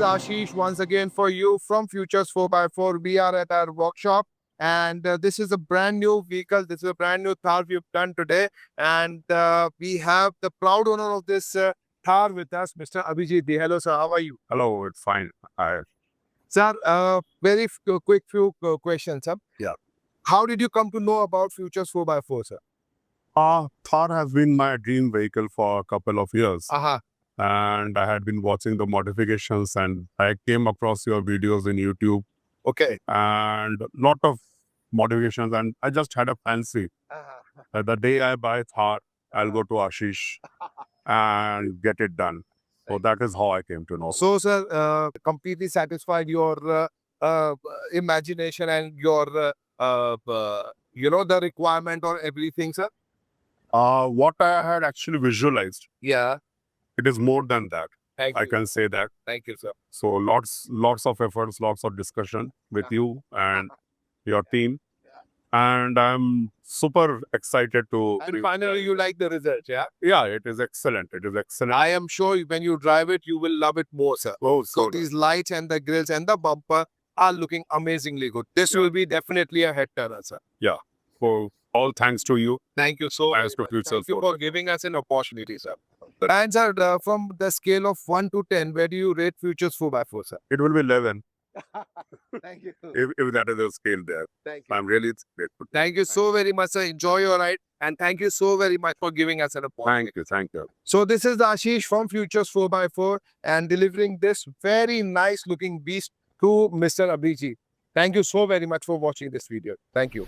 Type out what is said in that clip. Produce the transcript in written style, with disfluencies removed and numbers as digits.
Ashish once again for you from Futures 4x4. We are at our workshop and this is a brand new vehicle. This is a brand new Thar we've done today. And we have the proud owner of this Thar with us, Mr. Abhijit. Hello, sir. How are you? Hello, it's fine. Sir, very quick few questions, sir. Yeah. How did you come to know about Futures 4x4, sir? Thar has been my dream vehicle for a couple of years. Uh-huh. And I had been watching the modifications and I came across your videos in YouTube Okay. and lot of modifications, and I just had a fancy. The day I buy Thar, I'll go to Ashish and get it done. So that is how I came to know. So, sir, completely satisfied your imagination and your, the requirement or everything, sir? What I had actually visualized, Yeah. it is more than that. Thank I you. can say that. Thank you, sir. So lots of efforts, lots of discussion with you and your team. And I'm super excited to... And finally, you like the result, yeah? Yeah, it is excellent. It is excellent. I am sure when you drive it, you will love it more, sir. Oh, So these lights and the grills and the bumper are looking amazingly good. This will be definitely a head turner, sir. So all thanks to you. Thank you so Thanks much. to Future Thank you 4. for giving us an opportunity, sir. And sir, from the scale of 1 to 10, where do you rate Futures 4x4, sir? It will be 11 Thank you. if that is a scale there. Thank you. I'm really grateful. Thank you so very much, sir. Enjoy your ride. And thank you so very much for giving us an opportunity. Thank you. So this is Ashish from Futures 4x4 and delivering this very nice looking beast to Mr. Abhijit. Thank you so very much for watching this video. Thank you.